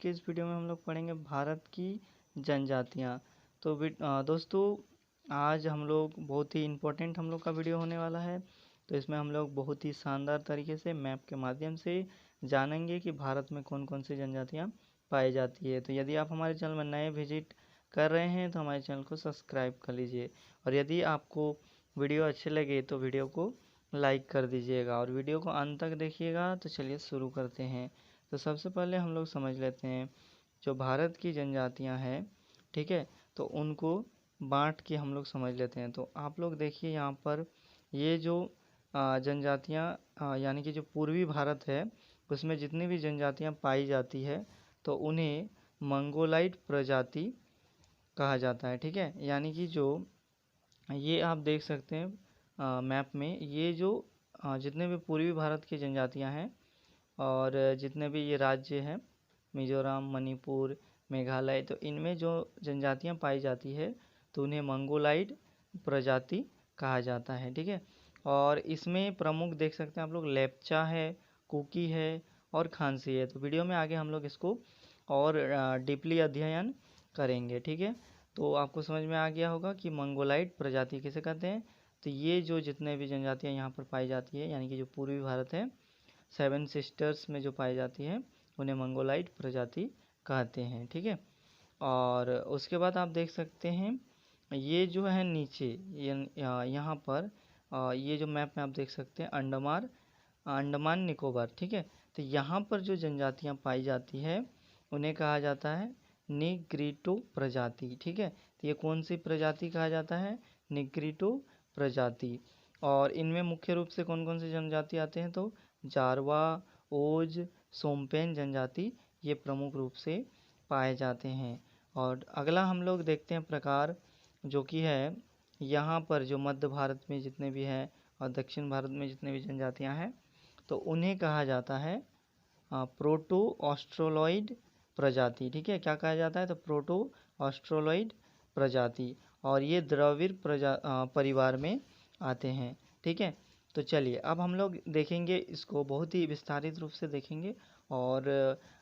के इस वीडियो में हम लोग पढ़ेंगे भारत की जनजातियाँ। तो दोस्तों आज हम लोग बहुत ही इम्पोर्टेंट हम लोग का वीडियो होने वाला है। तो इसमें हम लोग बहुत ही शानदार तरीके से मैप के माध्यम से जानेंगे कि भारत में कौन कौन सी जनजातियाँ पाई जाती है। तो यदि आप हमारे चैनल में नए विजिट कर रहे हैं तो हमारे चैनल को सब्सक्राइब कर लीजिए, और यदि आपको वीडियो अच्छे लगे तो वीडियो को लाइक कर दीजिएगा और वीडियो को अंत तक देखिएगा। तो चलिए शुरू करते हैं। तो सबसे पहले हम लोग समझ लेते हैं जो भारत की जनजातियां हैं, ठीक है, तो उनको बांट के हम लोग समझ लेते हैं। तो आप लोग देखिए यहाँ पर ये जो जनजातियां यानी कि जो पूर्वी भारत है उसमें जितनी भी जनजातियां पाई जाती है तो उन्हें मंगोलाइट प्रजाति कहा जाता है, ठीक है। यानी कि जो ये आप देख सकते हैं मैप में, ये जो जितने भी पूर्वी भारत की जनजातियां हैं और जितने भी ये राज्य हैं मिजोरम, मणिपुर, मेघालय, तो इनमें जो जनजातियां पाई जाती है तो उन्हें मंगोलाइड प्रजाति कहा जाता है, ठीक है। और इसमें प्रमुख देख सकते हैं आप लोग लेप्चा है, कुकी है और खांसी है। तो वीडियो में आगे हम लोग इसको और डीपली अध्ययन करेंगे, ठीक है। तो आपको समझ में आ गया होगा कि मंगोलाइड प्रजाति किसे कहते हैं। तो ये जो जितने भी जनजातियां यहाँ पर पाई जाती है यानी कि जो पूर्वी भारत है, 7 सिस्टर्स में जो पाई जाती है उन्हें मंगोलाइट प्रजाति कहते हैं, ठीक है। और उसके बाद आप देख सकते हैं ये जो है नीचे यहाँ पर ये जो मैप में आप देख सकते हैं अंडमान निकोबार, ठीक है। तो यहाँ पर जो जनजातियाँ पाई जाती है उन्हें कहा जाता है निग्रिटो प्रजाति, ठीक है। तो ये कौन सी प्रजाति कहा जाता है? निग्रिटो प्रजाति। और इनमें मुख्य रूप से कौन कौन सी जनजाति आते हैं? तो जारवा, ओज, सोमपेन जनजाति ये प्रमुख रूप से पाए जाते हैं। और अगला हम लोग देखते हैं प्रकार, जो कि है यहाँ पर जो मध्य भारत में जितने भी हैं और दक्षिण भारत में जितने भी जनजातियाँ हैं तो उन्हें कहा जाता है प्रोटो ऑस्ट्रोलॉइड प्रजाति, ठीक है। क्या कहा जाता है? तो प्रोटो ऑस्ट्रोलॉइड प्रजाति, और ये द्रविड़ परिवार में आते हैं, ठीक है। तो चलिए अब हम लोग देखेंगे, इसको बहुत ही विस्तारित रूप से देखेंगे और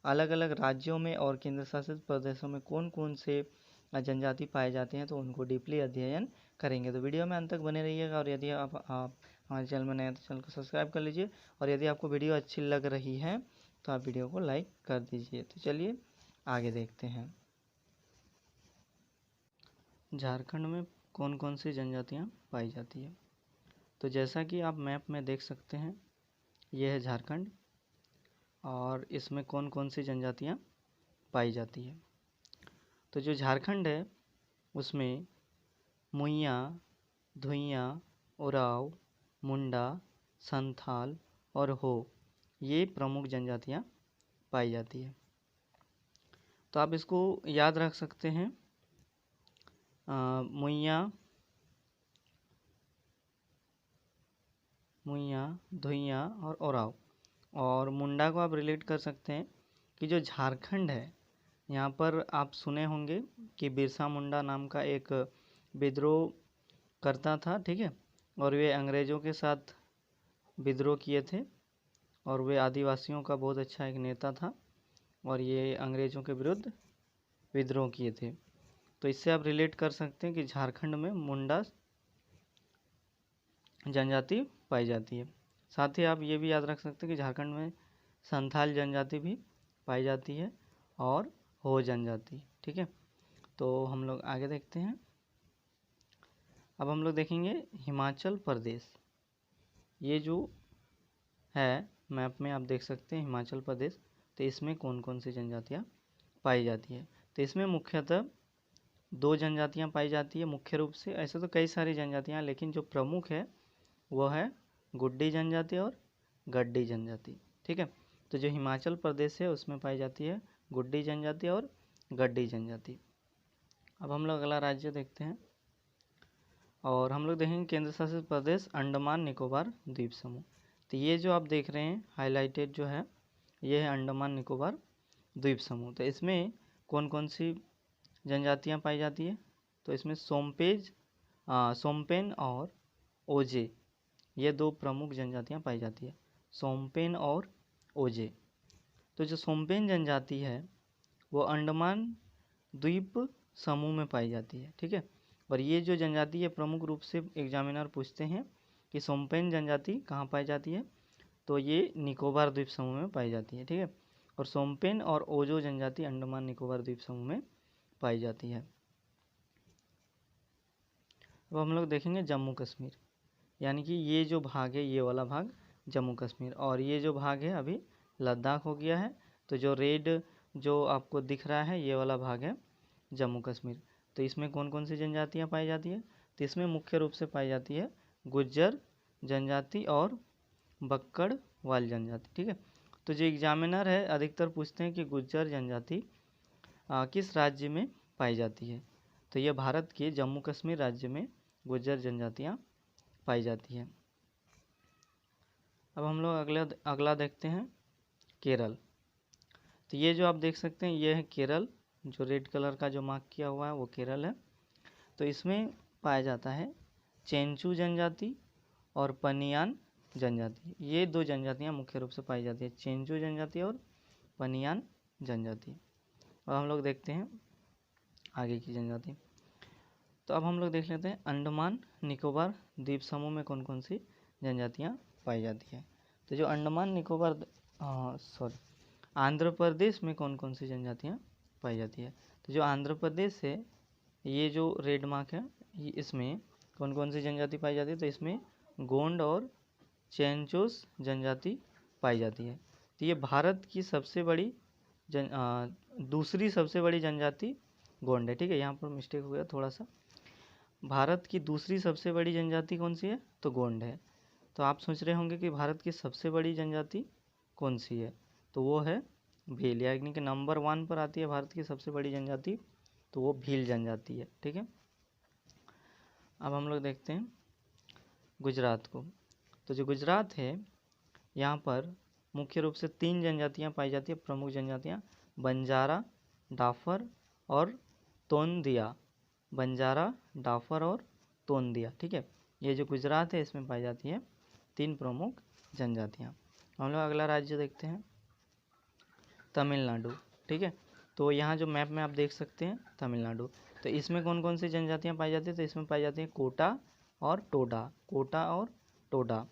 अलग अलग राज्यों में और केंद्र शासित प्रदेशों में कौन कौन से जनजाति पाए जाते हैं तो उनको डीपली अध्ययन करेंगे। तो वीडियो में अंत तक बने रहिएगा, और यदि आप हमारे चैनल में नए हैं तो चैनल को सब्सक्राइब कर लीजिए, और यदि आपको वीडियो अच्छी लग रही है तो आप वीडियो को लाइक कर दीजिए। तो चलिए आगे देखते हैं झारखंड में कौन कौन सी जनजातियाँ पाई जाती है। तो जैसा कि आप मैप में देख सकते हैं ये है झारखंड, और इसमें कौन कौन सी जनजातियाँ पाई जाती है। तो जो झारखंड है उसमें मुइया, धुइयाँ, उराव, मुंडा, संथाल और हो ये प्रमुख जनजातियाँ पाई जाती है। तो आप इसको याद रख सकते हैं, मुइया, धुइयाँ और ओराव। और मुंडा को आप रिलेट कर सकते हैं कि जो झारखंड है यहाँ पर आप सुने होंगे कि बिरसा मुंडा नाम का एक विद्रोह करता था, ठीक है। और वे अंग्रेज़ों के साथ विद्रोह किए थे, और वे आदिवासियों का बहुत अच्छा एक नेता था, और ये अंग्रेज़ों के विरुद्ध विद्रोह किए थे। तो इससे आप रिलेट कर सकते हैं कि झारखंड में मुंडा जनजाति पाई जाती है। साथ ही आप ये भी याद रख सकते हैं कि झारखंड में संथाल जनजाति भी पाई जाती है और हो जनजाति, ठीक है। तो हम लोग आगे देखते हैं। अब हम लोग देखेंगे हिमाचल प्रदेश। ये जो है मैप में आप देख सकते हैं हिमाचल प्रदेश, तो इसमें कौन कौन सी जनजातियाँ पाई जाती है। तो इसमें मुख्यतः 2 जनजातियाँ पाई जाती है मुख्य रूप से। ऐसे तो कई सारी जनजातियाँ, लेकिन जो प्रमुख है वो है गुड्डी जनजाति और गड्डी जनजाति, ठीक है। तो जो हिमाचल प्रदेश है उसमें पाई जाती है गुड्डी जनजाति और गड्डी जनजाति। अब हम लोग अगला राज्य देखते हैं, और हम लोग देखेंगे केंद्र शासित प्रदेश अंडमान निकोबार द्वीप समूह। तो ये जो आप देख रहे हैं हाईलाइटेड जो है ये है अंडमान निकोबार द्वीप समूह। तो इसमें कौन कौन सी जनजातियाँ पाई जाती है? तो इसमें सोमपेन और ओजे ये 2 प्रमुख जनजातियाँ पाई जाती है, सोमपेन और ओजे। तो जो सोमपेन जनजाति है वो अंडमान द्वीप समूह में पाई जाती है। ठीक है, और ये जो जनजाति है प्रमुख रूप से एग्जामिनर पूछते हैं कि सोम्पेन जनजाति कहाँ पाई जाती है, तो ये निकोबार द्वीप समूह में पाई जाती है। ठीक है, और सोम्पेन और ओजो जनजाति अंडमान निकोबार द्वीप समूह में पाई जाती है। अब हम लोग देखेंगे जम्मू कश्मीर, यानी कि ये जो भाग है ये वाला भाग जम्मू कश्मीर, और ये जो भाग है अभी लद्दाख हो गया है। तो जो रेड जो आपको दिख रहा है ये वाला भाग है जम्मू कश्मीर। तो इसमें कौन कौन सी जनजातियाँ पाई जाती है, तो इसमें मुख्य रूप से पाई जाती है गुज्जर जनजाति और बक्कड़वाल जनजाति। ठीक है, तो जो एग्जामिनर है अधिकतर पूछते हैं कि गुज्जर जनजाति किस राज्य में पाई जाती है, तो यह भारत के जम्मू कश्मीर राज्य में गुज्जर जनजातियाँ पाई जाती है। अब हम लोग अगला देखते हैं केरल। तो ये जो आप देख सकते हैं ये है केरल, जो रेड कलर का जो मार्क किया हुआ है वो केरल है। तो इसमें पाया जाता है चेंचू जनजाति और पनियान जनजाति, ये दो जनजातियाँ मुख्य रूप से पाई जाती है, चेंचू जनजाति और पनियान जनजाति। अब हम लोग देखते हैं आगे की जनजाति। तो अब हम लोग देख लेते हैं अंडमान निकोबार द्वीप समूह में कौन कौन सी जनजातियाँ पाई जाती है। तो जो अंडमान निकोबार आंध्र प्रदेश में कौन कौन सी जनजातियाँ पाई जाती है, तो जो आंध्र प्रदेश है ये जो रेड मार्क है ये इसमें कौन कौन सी जनजाति पाई जाती है, तो इसमें गोंड और चेंचोस जनजाति पाई जाती है। तो ये भारत की सबसे बड़ी दूसरी सबसे बड़ी जनजाति गोंड है। ठीक है, यहाँ पर मिस्टेक हो गया थोड़ा सा, भारत की दूसरी सबसे बड़ी जनजाति कौन सी है, तो गोंड है। तो आप सोच रहे होंगे कि भारत की सबसे बड़ी जनजाति कौन सी है, तो वो है भील, यानी कि नंबर 1 पर आती है भारत की सबसे बड़ी जनजाति, तो वो भील जनजाति है। ठीक है, अब हम लोग देखते हैं गुजरात को। तो जो गुजरात है यहाँ पर मुख्य रूप से 3 जनजातियाँ पाई जाती है, प्रमुख जनजातियाँ बंजारा, डाफर और तोंदिया, बंजारा, डाफर और तोंदिया। ठीक है, ये जो गुजरात है इसमें पाई जाती है 3 प्रमुख जनजातियाँ। हम लोग अगला राज्य देखते हैं तमिलनाडु। ठीक है, तो यहाँ जो मैप में आप देख सकते हैं तमिलनाडु, तो इसमें कौन कौन सी जनजातियाँ पाई जाती है, तो इसमें पाई जाती है कोटा और टोडा, कोटा और टोडा।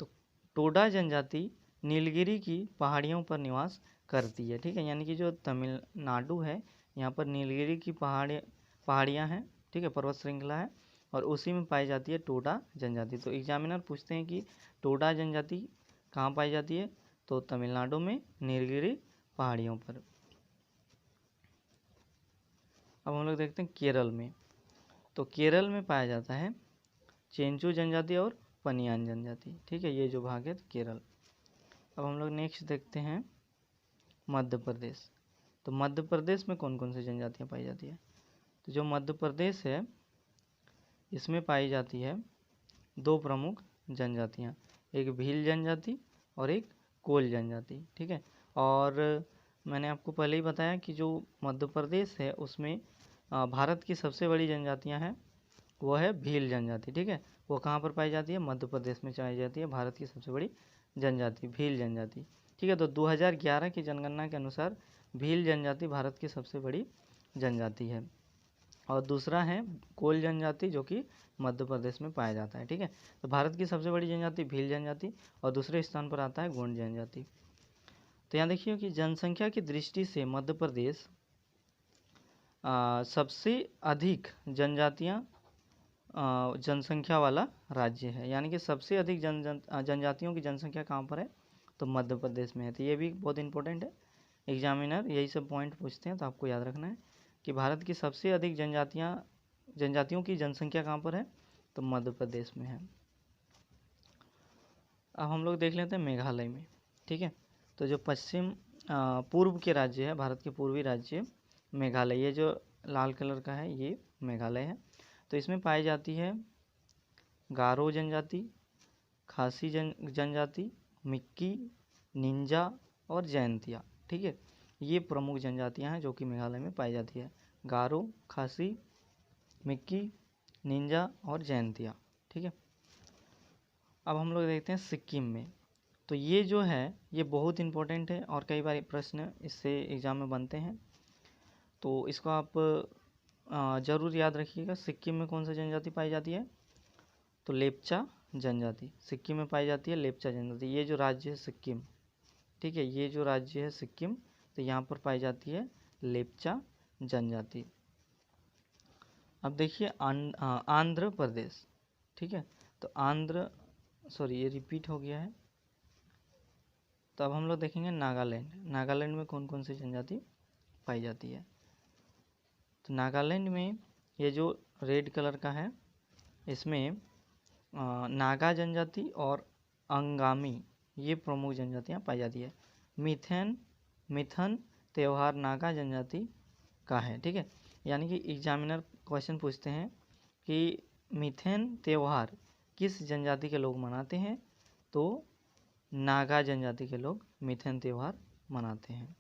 तो टोडा जनजाति नीलगिरी की पहाड़ियों पर निवास करती है। ठीक है, यानी कि जो तमिलनाडु है यहाँ पर नीलगिरी की पहाड़ियाँ हैं। ठीक है, पर्वत श्रृंखला है और उसी में पाई जाती है टोडा जनजाति। तो एग्जामिनर पूछते हैं कि टोडा जनजाति कहाँ पाई जाती है, तो तमिलनाडु में नीलगिरी पहाड़ियों पर। अब हम लोग देखते हैं केरल में। तो केरल में पाया जाता है चेंचू जनजाति और पनियान जनजाति। ठीक है, ये जो भाग है तो केरल। अब हम लोग नेक्स्ट देखते हैं मध्य प्रदेश। तो मध्य प्रदेश में कौन कौन सी जनजातियाँ पाई जाती है, तो जो मध्य प्रदेश है इसमें पाई जाती है 2 प्रमुख जनजातियाँ, एक भील जनजाति और एक कोल जनजाति। ठीक है, और मैंने आपको पहले ही बताया कि जो मध्य प्रदेश है उसमें भारत की सबसे बड़ी जनजातियाँ हैं वो है भील जनजाति। ठीक है, वो कहाँ पर पाई जाती है, मध्य प्रदेश में पाई जाती है भारत की सबसे बड़ी जनजाति भील जनजाति। ठीक है, तो 2011 की जनगणना के अनुसार भील जनजाति भारत की सबसे बड़ी जनजाति है, और दूसरा है कोल जनजाति जो कि मध्य प्रदेश में पाया जाता है। ठीक है, तो भारत की सबसे बड़ी जनजाति भील जनजाति और दूसरे स्थान पर आता है गोंड जनजाति। तो यहाँ देखिए कि जनसंख्या की दृष्टि से मध्य प्रदेश सबसे अधिक जनसंख्या वाला राज्य है, यानी कि सबसे अधिक जनजातियों की जनसंख्या कहाँ पर है, तो मध्य प्रदेश में है। तो ये भी बहुत इंपॉर्टेंट है, एग्जामिनर यही सब पॉइंट पूछते हैं, तो आपको याद रखना है कि भारत की सबसे अधिक जनजातियों की जनसंख्या कहाँ पर है, तो मध्य प्रदेश में है। अब हम लोग देख लेते हैं मेघालय में। ठीक है, तो जो पूर्व के राज्य है, भारत के पूर्वी राज्य मेघालय, ये जो लाल कलर का है ये मेघालय है। तो इसमें पाई जाती है गारो जनजाति, खासी जनजाति, मिक्की, निंजा और जैंतिया। ठीक है, ये प्रमुख जनजातियां हैं जो कि मेघालय में पाई जाती है, गारो, खासी, मिक्की, निंजा और जैंतिया। ठीक है, अब हम लोग देखते हैं सिक्किम में। तो ये जो है ये बहुत इंपॉर्टेंट है और कई बार प्रश्न इससे एग्जाम में बनते हैं। तो इसको आप ज़रूर याद रखिएगा। सिक्किम में कौन सी जनजाति पाई जाती है? तो लेप्चा जनजाति सिक्किम में पाई जाती है। लेप्चा जनजाति, ये जो राज्य है सिक्किम, ठीक है, ये जो राज्य है सिक्किम, तो यहाँ पर पाई जाती है लेप्चा जनजाति। अब देखिए आंध्र प्रदेश, ठीक है, तो ये रिपीट हो गया है। तो अब हम लोग देखेंगे नागालैंड। नागालैंड में कौन कौन सी जनजाति पाई जाती है? तो नागालैंड में ये जो रेड कलर का है, इसमें नागा जनजाति और अंगामी, ये प्रमुख जनजातियाँ पाई जाती है। मिथन त्यौहार नागा जनजाति का है, ठीक है। यानी कि एग्जामिनर क्वेश्चन पूछते हैं कि मिथेन त्यौहार किस जनजाति के लोग मनाते हैं? तो नागा जनजाति के लोग मिथेन त्यौहार मनाते हैं।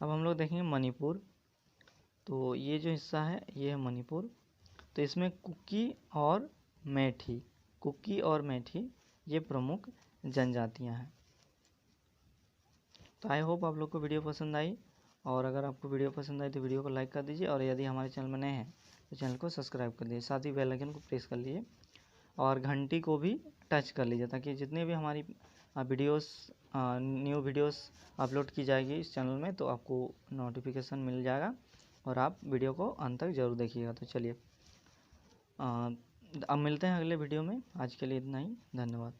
अब हम लोग देखेंगे मणिपुर। तो ये जो हिस्सा है ये है मणिपुर। तो इसमें कुकी और मैठी ये प्रमुख जनजातियां हैं। तो आई होप आप लोग को वीडियो पसंद आई, और अगर आपको वीडियो पसंद आई तो वीडियो को लाइक कर दीजिए, और यदि हमारे चैनल में नए हैं तो चैनल को सब्सक्राइब कर दीजिए, साथ ही बेल आइकन को प्रेस कर लीजिए और घंटी को भी टच कर लीजिए, ताकि जितने भी हमारी न्यू वीडियोस अपलोड की जाएगी इस चैनल में तो आपको नोटिफिकेशन मिल जाएगा और आप वीडियो को अंत तक ज़रूर देखिएगा। तो चलिए अब मिलते हैं अगले वीडियो में। आज के लिए इतना ही, धन्यवाद।